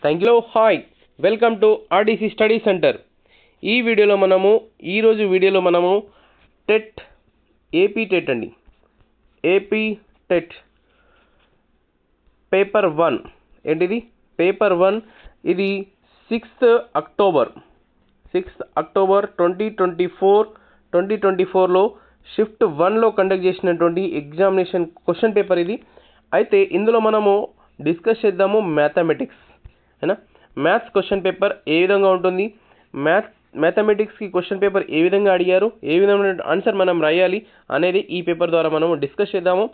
Thank you. Hi, welcome to RDC study centre. ఈ వీడియోలో మనము టెట్ ఏపీ టెట్ అండి, ఏపీ టెట్ పేపర్ 1 ఏంటిది పేపర్ 1 ఇది 6th అక్టోబర్ 2024లో షిఫ్ట్ 1లో కండక్ట్ చేసినటువంటి ఎగ్జామినేషన్ క్వశ్చన్ పేపర్ ఇది. అయితే ఇందులో మనము డిస్కస్ చేద్దాము మ్యాథమెటిక్స్, అయినా మ్యాథ్స్ క్వశ్చన్ పేపర్ ఏ విధంగా ఉంటుంది, మ్యాథమెటిక్స్కి క్వశ్చన్ పేపర్ ఏ విధంగా అడిగారు, ఏ విధమైన ఆన్సర్ మనం రాయాలి అనేది ఈ పేపర్ ద్వారా మనము డిస్కస్ చేద్దాము.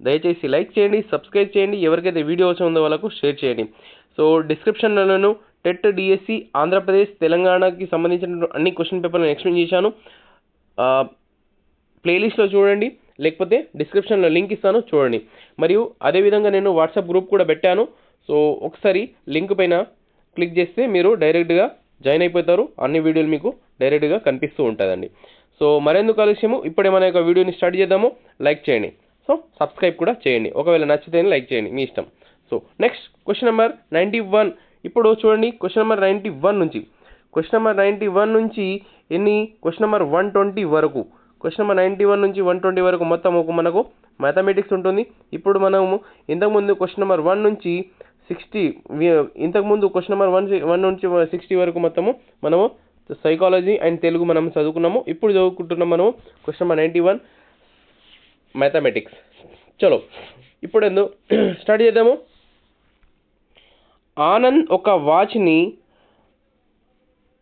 దయచేసి లైక్ చేయండి, సబ్స్క్రైబ్ చేయండి, ఎవరికైతే వీడియో అవసరం ఉందో వాళ్ళకు షేర్ చేయండి. సో డిస్క్రిప్షన్లో టెట్ డిఎస్సి ఆంధ్రప్రదేశ్ తెలంగాణకి సంబంధించిన అన్ని క్వశ్చన్ పేపర్లను ఎక్స్ప్లెయిన్ చేశాను. ప్లేలిస్ట్లో చూడండి, లేకపోతే డిస్క్రిప్షన్లో లింక్ ఇస్తాను చూడండి. మరియు అదేవిధంగా నేను వాట్సాప్ గ్రూప్ కూడా పెట్టాను. సో ఒకసారి లింక్ పైన క్లిక్ చేస్తే మీరు డైరెక్ట్గా జాయిన్ అయిపోతారు. అన్ని వీడియోలు మీకు డైరెక్ట్గా కనిపిస్తూ ఉంటుందండి. సో మరెందుకు ఆలస్యము, ఇప్పుడే మన యొక్క వీడియోని స్టార్ట్ చేద్దాము. లైక్ చేయండి, సో సబ్స్క్రైబ్ కూడా చేయండి. ఒకవేళ నచ్చితే లైక్ చేయండి, మీ ఇష్టం. So next question number 91. ఇప్పుడు చూడండి క్వశ్చన్ నెంబర్ 91 నుంచి ఎన్ని క్వశ్చన్ నెంబర్ 120 వరకు, క్వశ్చన్ నెంబర్ 91 నుంచి 120 వరకు మొత్తం మనకు మ్యాథమెటిక్స్ ఉంటుంది. ఇప్పుడు మనము ఇంతకుముందు క్వశ్చన్ నెంబర్ 1 నుంచి 60, ఇంతకుముందు క్వశ్చన్ నెంబర్ 1 నుంచి 60 వరకు మనము సైకాలజీ అండ్ తెలుగు మనం చదువుకున్నాము. ఇప్పుడు చదువుకుంటున్నాం మనము క్వశ్చన్ నెంబర్ 91 మ్యాథమెటిక్స్. చలో ఇప్పుడు స్టార్ట్ చేద్దాము. ఆనంద్ ఒక వాచ్ని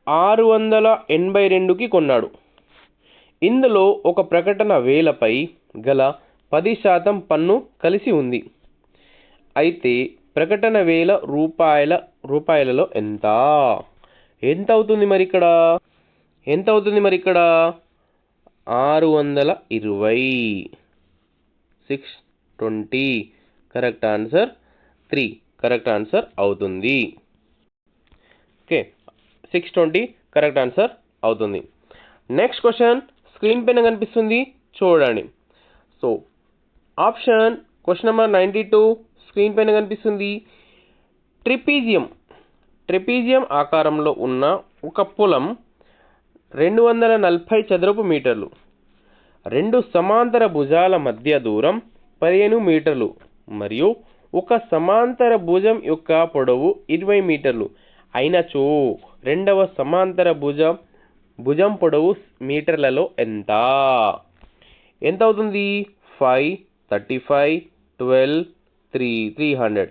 682కి కొన్నాడు. ఇందులో ఒక ప్రకటన వేలపై గల 10% పన్ను కలిసి ఉంది. అయితే ప్రకటన వేల రూపాయలలో ఎంత అవుతుంది మరి ఇక్కడ? 620, 620 కరెక్ట్ ఆన్సర్ 3 కరెక్ట్ ఆన్సర్ అవుతుంది. ఓకే, 620 కరెక్ట్ ఆన్సర్ అవుతుంది. నెక్స్ట్ క్వశ్చన్ స్క్రీన్ పైన కనిపిస్తుంది చూడండి. So option question number 92 screen పైన కనిపిస్తుంది. ట్రెపీజియం ఆకారంలో ఉన్న ఒక పొలం 240 చదరపు మీటర్లు, రెండు సమాంతర భుజాల మధ్య దూరం 15 మీటర్లు మరియు ఒక సమాంతర భుజం యొక్క పొడవు 20 మీటర్లు అయినచో రెండవ సమాంతర భుజం పొడవు మీటర్లలో ఎంత అవుతుంది? 5, 35, 12, 300.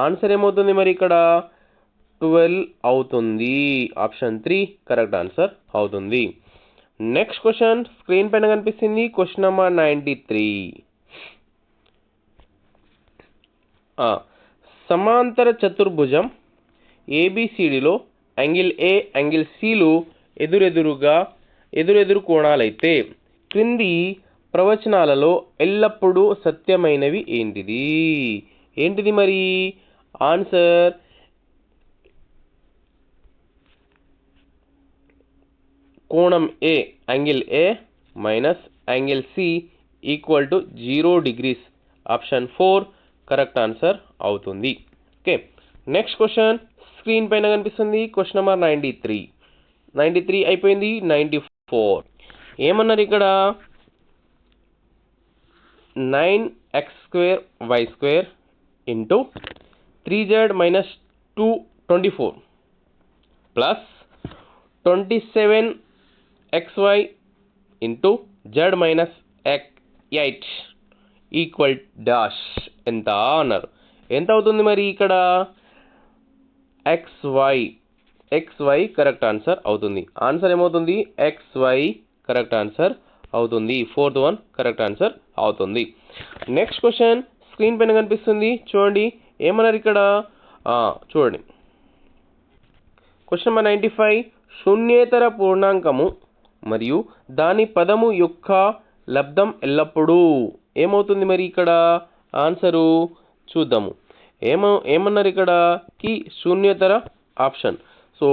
ఆన్సర్ ఏమవుతుంది మరి ఇక్కడ? 12 అవుతుంది. ఆప్షన్ 3 కరెక్ట్ ఆన్సర్ అవుతుంది. నెక్స్ట్ క్వశ్చన్ స్క్రీన్ పైన కనిపిస్తుంది క్వశ్చన్ నెంబర్ 93. సమాంతర చతుర్భుజం ఏబిసిడిలో యాంగిల్ ఏ, యాంగిల్ సిలు ఎదురెదురు కోణాలైతే క్రింది ప్రవచనాలలో ఎల్లప్పుడూ సత్యమైనవి ఏంటిది మరి ఆన్సర్? కోణం A, angle A minus angle C equal to 0 degrees. Option 4 correct answer అవుతుంది. ఓకే, నెక్స్ట్ క్వశ్చన్ స్క్రీన్ పైన కనిపిస్తుంది క్వశ్చన్ నెంబర్ 93 అయిపోయింది. 94 ఏమన్నారు ఇక్కడ? 9x² into 3z minus 224 plus 27xy into z minus 8 equal dash ఎంత అన్నారు. ఎంత అవుతుంది మరి ఇక్కడ? xy కరెక్ట్ ఆన్సర్ అవుతుంది. ఆన్సర్ ఏమవుతుంది? xy కరెక్ట్ ఆన్సర్ అవుతుంది. 4th one కరెక్ట్ ఆన్సర్ అవుతుంది. నెక్స్ట్ క్వశ్చన్ స్క్రీన్ పైన కనిపిస్తుంది చూడండి. ఏమన్నారు ఇక్కడ? చూడండి క్వశ్చన్ నెంబర్ 95. శూన్యేతర పూర్ణాంకము మరియు దాని పదము యొక్క లబ్ధం ఎల్లప్పుడూ ఏమవుతుంది మరి ఇక్కడ? ఆన్సరు చూద్దాము. ఏమన్నారు ఇక్కడ? కి శూన్యేతర ఆప్షన్. సో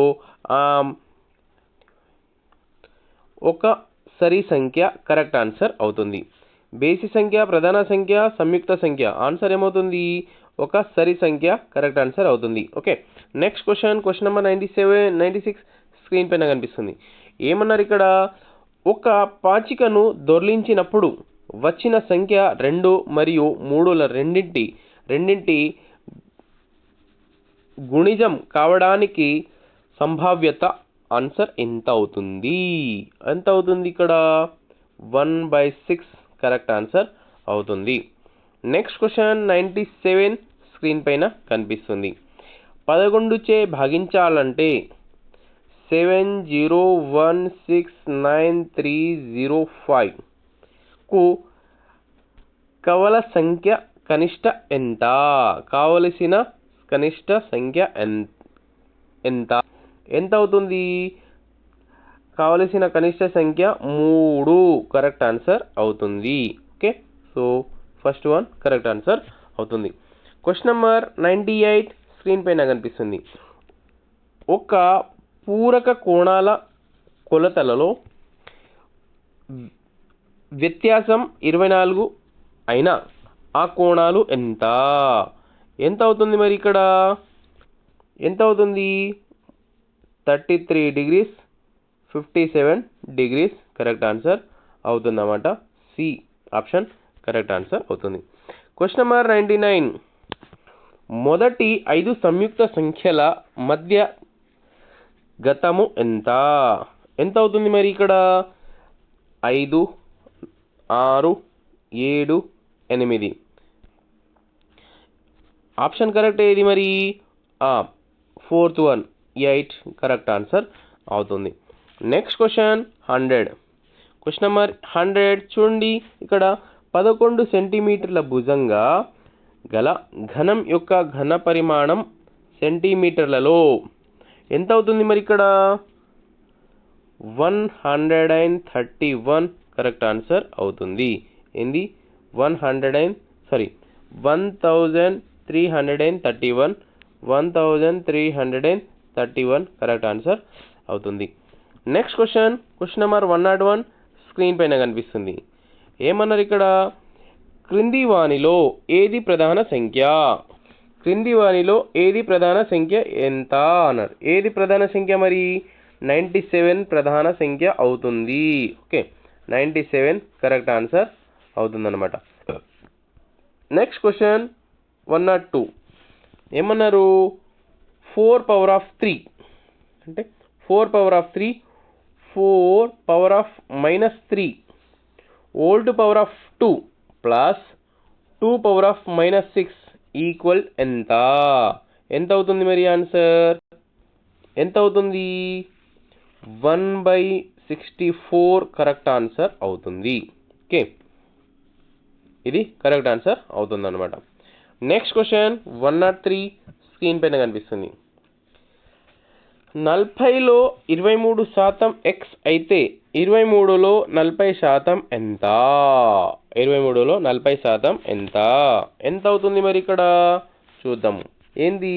ఒక సరి సంఖ్య కరెక్ట్ ఆన్సర్ అవుతుంది. బేసి సంఖ్య, ప్రధాన సంఖ్య, సంయుక్త సంఖ్య ఆన్సర్ ఏమవుతుంది? ఒక సరి సంఖ్య కరెక్ట్ ఆన్సర్ అవుతుంది. Okay, next question number 96 screen పైన కనిపిస్తుంది. ఏమన్నారు ఇక్కడ, ఒక పాచికను దొర్లించినప్పుడు వచ్చిన సంఖ్య 2 మరియు 3ల రెండింటి గుణిజం కావడానికి సంభావ్యత ఆన్సర్ ఎంత అవుతుంది? ఎంత అవుతుంది ఇక్కడ? 1/6 కరెక్ట్ ఆన్సర్ అవుతుంది. నెక్స్ట్ క్వశ్చన్ 97 స్క్రీన్ పైన కనిపిస్తుంది. 11 చే భాగించాలంటే 70169305 కు కావలసిన కనిష్ట సంఖ్య ఎంత? ఎంత అవుతుంది? కావలసిన కనిష్ట సంఖ్య 3 కరెక్ట్ ఆన్సర్ అవుతుంది. Okay, so first one correct answer అవుతుంది. క్వశ్చన్ నెంబర్ 98 స్క్రీన్ పైన కనిపిస్తుంది. ఒక పూరక కోణాల కొలతలలో వ్యత్యాసం 24 అయినా ఆ కోణాలు ఎంత? ఎంత అవుతుంది మరి ఇక్కడ? ఎంత అవుతుంది? 33 degrees 57 degrees కరెక్ట్ ఆన్సర్ అవుతుందన్నమాట. సి ఆప్షన్ కరెక్ట్ ఆన్సర్ అవుతుంది. Question number 99. మొదటి 5 సంయుక్త సంఖ్యల మధ్య గతము ఎంత? ఎంత అవుతుంది మరి ఇక్కడ? 5 6 7 8. ఆప్షన్ కరెక్ట్ ఏది మరి? ఫోర్త్ వన్ 8 కరెక్ట్ ఆన్సర్ అవుతుంది. Next question 100. క్వశ్చన్ నెంబర్ 100 చూడండి. ఇక్కడ 11 సెంటీమీటర్ల భుజంగా గల ఘనం యొక్క ఘన పరిమాణం సెంటీమీటర్లలో ఎంత అవుతుంది మరి ఇక్కడ? 131 కరెక్ట్ ఆన్సర్ అవుతుంది. ఏంది? 1331 కరెక్ట్ ఆన్సర్ అవుతుంది. నెక్స్ట్ క్వశ్చన్ నెంబర్ 101 స్క్రీన్ పైన కనిపిస్తుంది. ఏమన్నారు ఇక్కడ? క్రింది వానిలో ఏది ప్రధాన సంఖ్య? క్రింది వానిలో ఏది ప్రధాన సంఖ్య ఎంత అన్నారు. ఏది ప్రధాన సంఖ్య మరి? 97 ప్రధాన సంఖ్య అవుతుంది. ఓకే, 97 కరెక్ట్ ఆన్సర్ అవుతుందన్నమాట. Next question 102. ఏమన్నారు? 4 power of 3 అంటే 4 power of 3 4 power of -3 whole to power of 2 plus 2 power of -6 equal ఎంత? ఎంత అవుతుంది మరి ఆన్సర్? ఎంత అవుతుంది? 1/64 కరెక్ట్ ఆన్సర్ అవుతుంది. ఓకే, ఇది కరెక్ట్ ఆన్సర్ అవుతుంది అనమాట. నెక్స్ట్ క్వశ్చన్ 103 స్క్రీన్ పైన కనిపిస్తుంది. 40లో 23% x అయితే 23లో 40% ఎంత? 23లో 40% ఎంత? ఎంత అవుతుంది మరి ఇక్కడ? చూద్దాము. ఏంది?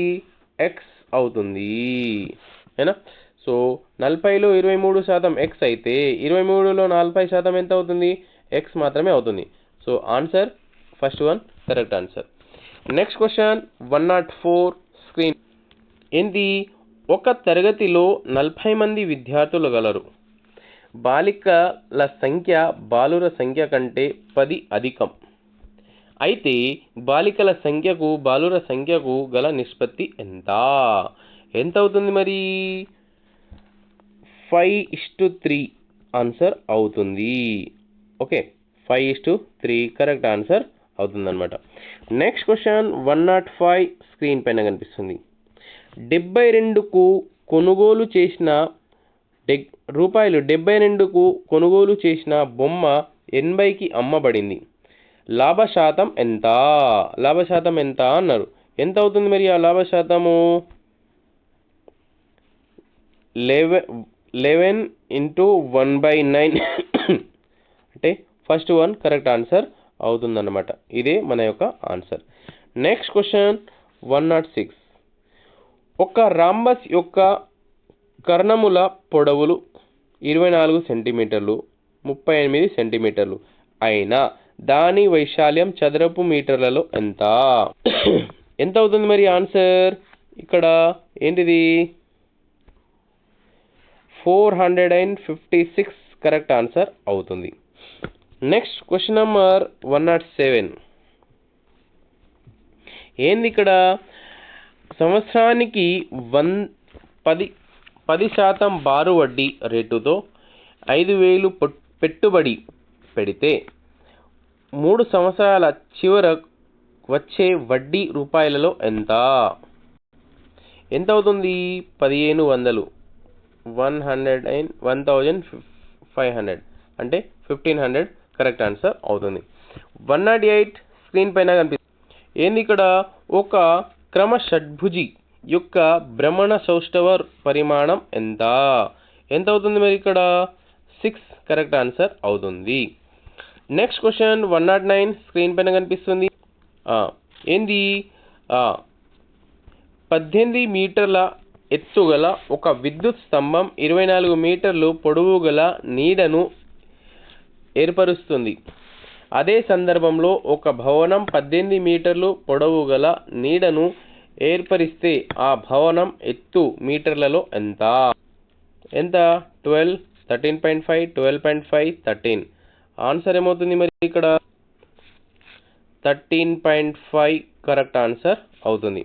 x అవుతుంది, ఏనా? సో 40లో 23% x అయితే 23లో 40% ఎంత అవుతుంది? x మాత్రమే అవుతుంది. So answer first one correct answer. Next question 104 screen. ఏంది? ఒక తరగతిలో 40 మంది విద్యార్థులు గలరు. బాలికల సంఖ్య బాలుర సంఖ్య కంటే 10 అధికం. అయితే బాలికల సంఖ్యకు బాలుర సంఖ్యకు గల నిష్పత్తి ఎంత? ఎంత అవుతుంది మరి? 5:3 ఆన్సర్ అవుతుంది. ఓకే, 5:3 కరెక్ట్ ఆన్సర్ అవుతుందన్నమాట. నెక్స్ట్ క్వశ్చన్ 105 స్క్రీన్ పైన కనిపిస్తుంది. 72కు కొనుగోలు చేసిన రూపాయలు కొనుగోలు చేసిన బొమ్మ 80కి అమ్మబడింది. లాభశాతం ఎంత? లాభశాతం ఎంత అన్నారు. ఎంత అవుతుంది మరి ఆ లాభశాతము? 11 × 1/9 అంటే ఫస్ట్ వన్ కరెక్ట్ ఆన్సర్ అవుతుందన్నమాట. ఇదే మన యొక్క ఆన్సర్. Next question 106. ఒక రాంబస్ యొక్క కర్ణముల పొడవులు 24 సెంటీమీటర్లు 38 సెంటీమీటర్లు అయినా దాని వైశాల్యం చదరపు మీటర్లలో ఎంత? ఎంత అవుతుంది మరి ఆన్సర్ ఇక్కడ ఏంటిది 456 కరెక్ట్ ఆన్సర్ అవుతుంది. నెక్స్ట్ క్వశ్చన్ నెంబర్ 107 ఏంది ఇక్కడ సంవత్సరానికి 10% బారు వడ్డీ రేటుతో 5,000 పెట్టుబడి పెడితే 3 సంవత్సరాల చివర వచ్చే వడ్డీ రూపాయలలో ఎంత అవుతుంది 1500 1500 అంటే 1500 కరెక్ట్ ఆన్సర్ అవుతుంది. 108 స్క్రీన్ పైన కనిపిస్తుంది. ఏంది ఇక్కడ ఒక క్రమ షడ్భుజి యొక్క భ్రమణ సౌష్ఠవ పరిమాణం ఎంత అవుతుంది మరి ఇక్కడ 6 కరెక్ట్ ఆన్సర్ అవుతుంది. నెక్స్ట్ క్వశ్చన్ 109 స్క్రీన్ పైన కనిపిస్తుంది. ఏంది 18 మీటర్ల ఎత్తుగల ఒక విద్యుత్ స్తంభం 24 మీటర్లు పొడవు గల నీడను ఏర్పరుస్తుంది. అదే సందర్భంలో ఒక భవనం 18 మీటర్లు పొడవు గల నీడను ఏర్పరిస్తే ఆ భవనం ఎత్తు మీటర్లలో ఎంత 12 13.5 12.5 13 ఆన్సర్ ఏమవుతుంది మరి ఇక్కడ 13.5 కరెక్ట్ ఆన్సర్ అవుతుంది.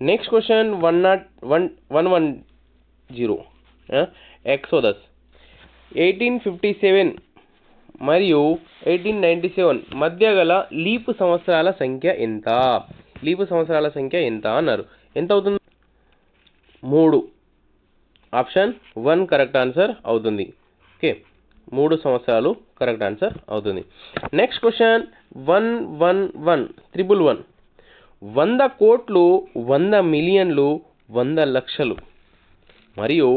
నెక్స్ట్ క్వశ్చన్ 110 ఎక్సోదస్ 1857 మరియు 1897 మధ్య గల లీపు సంవత్సరాల సంఖ్య ఎంత అన్నారు. ఎంత అవుతుంది 3 ఆప్షన్ 1 కరెక్ట్ ఆన్సర్ అవుతుంది. ఓకే 3 సంవత్సరాలు కరెక్ట్ ఆన్సర్ అవుతుంది. నెక్స్ట్ క్వశ్చన్ 111 100 కోట్లు 100 మిలియన్లు 100 లక్షలు మరియు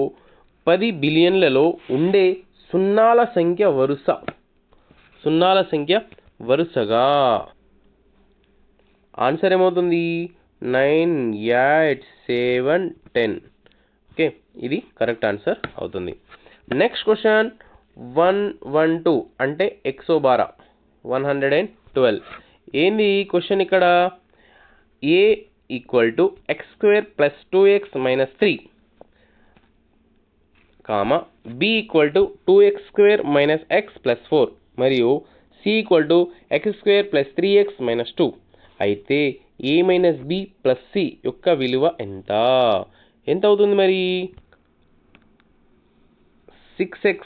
10 బిలియన్లలో ఉండే సున్నాల సంఖ్య వరుసగా ఆన్సర్ ఏమవుతుంది 9 8 7 10 ఓకే ఇది కరెక్ట్ ఆన్సర్ అవుతుంది. నెక్స్ట్ క్వశ్చన్ 112 అంటే ఎక్సోబారా 112 ఏంది క్వశ్చన్ ఇక్కడ a = x² + 2x - 3 b = 2x² - x + 4 మరియు c = x² + 3x - 2 అయితే a - b + c యొక్క విలువ ఎంత అవుతుంది మరి 6x -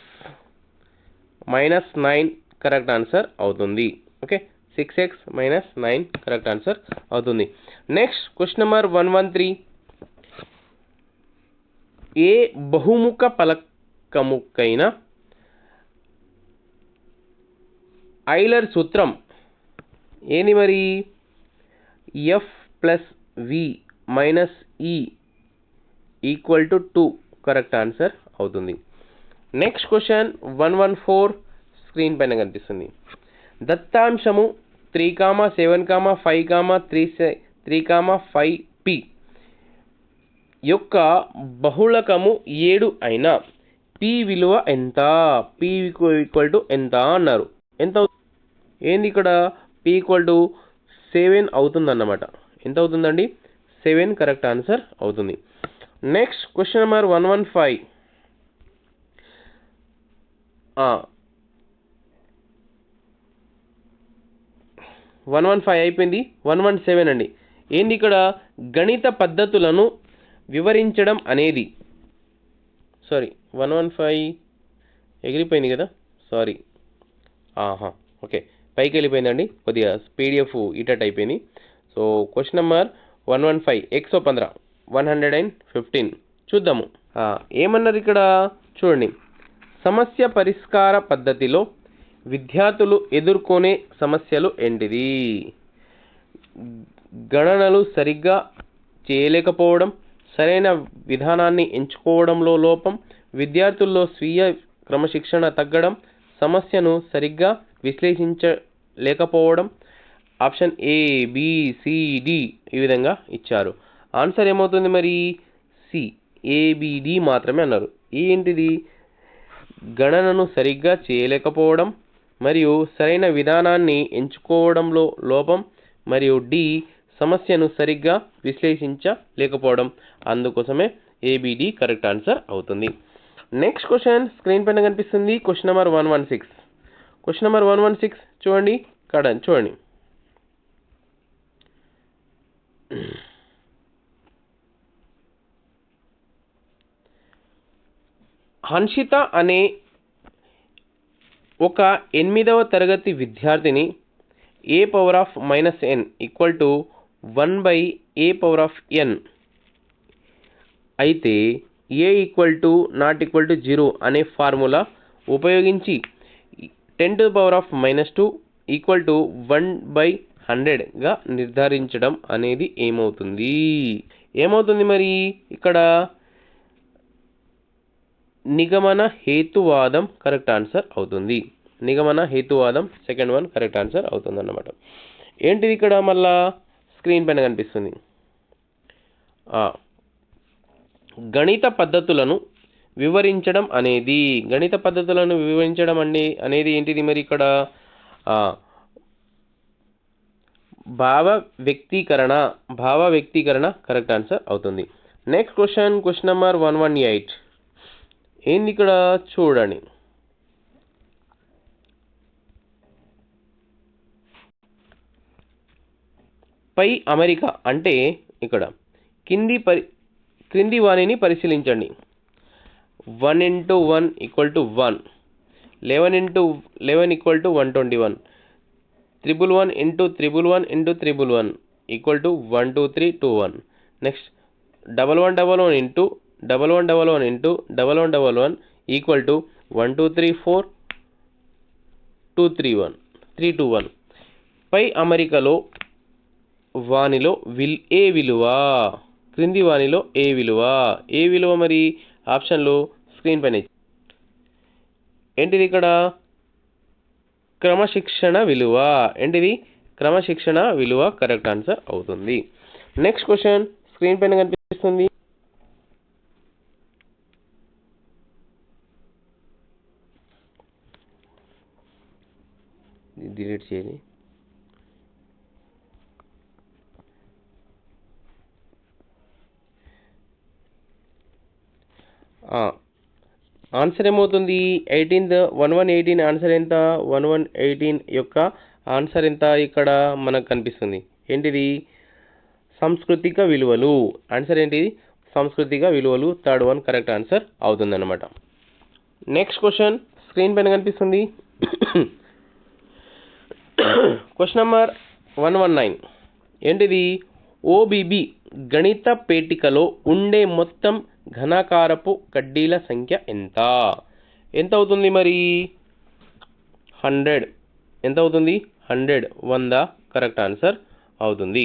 9 కరెక్ట్ ఆన్సర్ అవుతుంది. ఓకే 6x - 9 కరెక్ట్ ఆన్సర్ అవుతుంది. నెక్స్ట్ క్వశ్చన్ నెంబర్ 113 ఏ బహుముఖ ఫలకముకైన ఐలర్ సూత్రం ఏంది మరి f + v - e = 2 correct answer అవుతుంది. నెక్స్ట్ క్వశ్చన్ 114 స్క్రీన్ పైన కనిపిస్తుంది. దత్తాంశము 3, 7, 5, 3, 5p యొక్క బహుళకము 7 అయిన p విలువ ఎంత ఎంత అన్నారు. ఎంత ఏంది ఇక్కడ p = 7 అవుతుందన్నమాట. ఎంత అవుతుందండి 7 కరెక్ట్ ఆన్సర్ అవుతుంది. నెక్స్ట్ క్వశ్చన్ నెంబర్ 115 115 అయిపోయింది. 117 అండి. ఏంది ఇక్కడ గణిత పద్ధతులను వివరించడం అనేది 115 ఎగిరిపోయింది కదా ఓకే పైకి వెళ్ళిపోయిందండి కొద్దిగా PDF ఇటట్ అయిపోయింది. సో క్వశ్చన్ నెంబర్ 115 115 చూద్దాము. ఏమన్నారు ఇక్కడ చూడండి. సమస్య పరిష్కార పద్ధతిలో విద్యార్థులు ఎదుర్కొనే సమస్యలు ఏంటిది గణనలు సరిగ్గా చేయలేకపోవడం, సరైన విధానాన్ని ఎంచుకోవడంలో లోపం, విద్యార్థుల్లో స్వీయ క్రమశిక్షణ తగ్గడం, సమస్యను సరిగ్గా విశ్లేషించలేకపోవడం. Option A B C D ఈ విధంగా ఇచ్చారు. ఆన్సర్ ఏమవుతుంది మరి C ABD మాత్రమే అన్నారు. ఏంటిది గణనను సరిగ్గా మరియు సరైన విధానాన్ని ఎంచుకోవడంలో లోపం మరియు D సమస్యను సరిగ్గా విశ్లేషించలేకపోవడం. అందుకోసమే ఏబిడి కరెక్ట్ ఆన్సర్ అవుతుంది. నెక్స్ట్ క్వశ్చన్ స్క్రీన్ పైన కనిపిస్తుంది. Question number 116. క్వశ్చన్ నెంబర్ 116 చూడండి. చూడండి. హన్షిత అనే ఒక 8వ తరగతి విద్యార్థిని a⁻n = 1/a⁻n అయితే a ≠ 0 అనే ఫార్ములా ఉపయోగించి 10⁻² = 1/100గా నిర్ధారించడం అనేది ఏమవుతుంది మరి ఇక్కడ నిగమన హేతువాదం కరెక్ట్ ఆన్సర్ అవుతుంది. నిగమన హేతువాదం సెకండ్ వన్ కరెక్ట్ ఆన్సర్ అవుతుంది అన్నమాట. ఏంటిది ఇక్కడ మళ్ళా స్క్రీన్ పైన కనిపిస్తుంది. గణిత పద్ధతులను వివరించడం అనేది ఏంటిది మరి ఇక్కడ భావ వ్యక్తీకరణ కరెక్ట్ ఆన్సర్ అవుతుంది. Next question number 118. ఏంది ఇక్కడ చూడండి. పై అమరిక అంటే ఇక్కడ క్రింది వాణిని పరిశీలించండి. 1 × 1 = 1, 11 × 11 = 121, 111 × 111 × 111 = 12321. నెక్స్ట్ 1111 × 1111 × 1111 = 1234 321. పై అమరికలో వానిలో ఏ విలువ, క్రింది వానిలో ఏ విలువ మరి ఆప్షన్లు స్క్రీన్ పైన ఏంటిది ఇక్కడ క్రమశిక్షణ విలువ కరెక్ట్ ఆన్సర్ అవుతుంది. నెక్స్ట్ క్వశ్చన్ స్క్రీన్ పైన కనిపిస్తుంది. డిలీట్ చేయండి. ఆన్సర్ ఏమవుతుంది? 1118 ఆన్సర్ ఎంత? 1118 యొక్క ఆన్సర్ ఎంత ఇక్కడ మనకు కనిపిస్తుంది. ఏంటిది? సాంస్కృతిక విలువలు. ఆన్సర్ ఏంటిది? సాంస్కృతిక విలువలు థర్డ్ వన్ కరెక్ట్ ఆన్సర్ అవుతుంది అన్నమాట. నెక్స్ట్ క్వశ్చన్ స్క్రీన్ పైన కనిపిస్తుంది. Question number 119. ఏంటిది? ఓబిబి గణిత పేటికలో ఉండే మొత్తం ఘనాకారపు కడ్డీల సంఖ్య ఎంత అవుతుంది మరి? 100. ఎంత అవుతుంది? 100 కరెక్ట్ ఆన్సర్ అవుతుంది.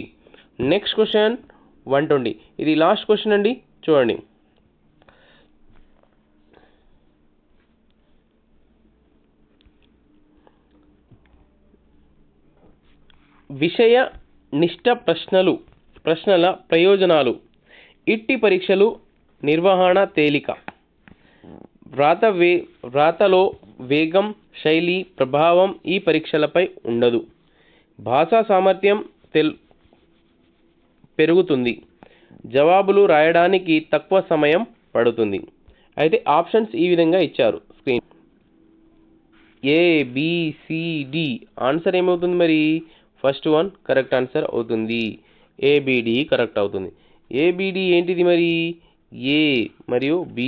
Next question 120. ఇది లాస్ట్ క్వశ్చన్ అండి, చూడండి. విషయ నిష్ట ప్రశ్నల ప్రయోజనాలు. ఇట్టి పరీక్షలు నిర్వహణ తేలిక. వ్రాతలో వేగం, శైలి ప్రభావం ఈ పరీక్షలపై ఉండదు. భాషా సామర్థ్యం పెరుగుతుంది. జవాబులు రాయడానికి తక్కువ సమయం పడుతుంది. అయితే ఆప్షన్స్ ఈ విధంగా ఇచ్చారు స్క్రీన్. ABCD ఆన్సర్ ఏమవుతుంది మరి? ఫస్ట్ వన్ కరెక్ట్ ఆన్సర్ అవుతుంది. ABD కరెక్ట్ అవుతుంది. ABD ఏంటిది మరి? A మరియు B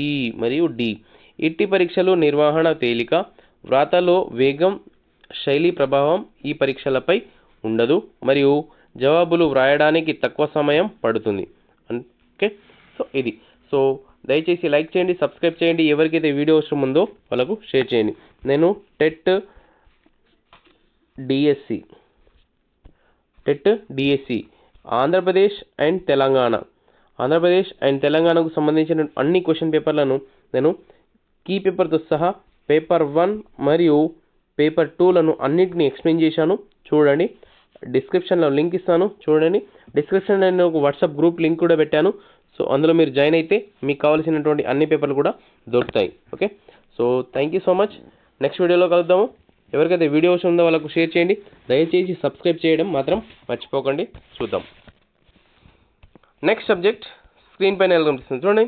మరియు D. ఇట్టి పరీక్షలు నిర్వహణ తేలిక. వ్రాతలో వేగం, శైలి ప్రభావం ఈ పరీక్షలపై ఉండదు మరియు జవాబులు వ్రాయడానికి తక్కువ సమయం పడుతుంది. ఓకే, సో దయచేసి లైక్ చేయండి, సబ్స్క్రైబ్ చేయండి. ఎవరికైతే వీడియో అవసరం ఉందో వాళ్ళకు షేర్ చేయండి. నేను టెట్ డిఎస్సి ఆంధ్రప్రదేశ్ అండ్ తెలంగాణకు సంబంధించిన అన్ని క్వశ్చన్ పేపర్లను నేను కీ పేపర్తో సహా పేపర్ 1 మరియు పేపర్ 2లను అన్నింటినీ ఎక్స్ప్లెయిన్ చేశాను. చూడండి, డిస్క్రిప్షన్లో లింక్ ఇస్తాను, చూడండి. డిస్క్రిప్షన్లో నేను ఒక వాట్సాప్ గ్రూప్ లింక్ కూడా పెట్టాను. సో అందులో మీరు జాయిన్ అయితే మీకు కావాల్సినటువంటి అన్ని పేపర్లు కూడా దొరుకుతాయి. Okay, so thank you so much. Next వీడియోలో కలుద్దాము. ఎవరికైతే వీడియో ఉందో వాళ్ళకు షేర్ చేయండి. దయచేసి సబ్స్క్రైబ్ చేయడం మాత్రం మర్చిపోకండి. చూద్దాం. నెక్స్ట్ సబ్జెక్ట్ స్క్రీన్ పైన ఎలా కనిపిస్తుంది చూడండి.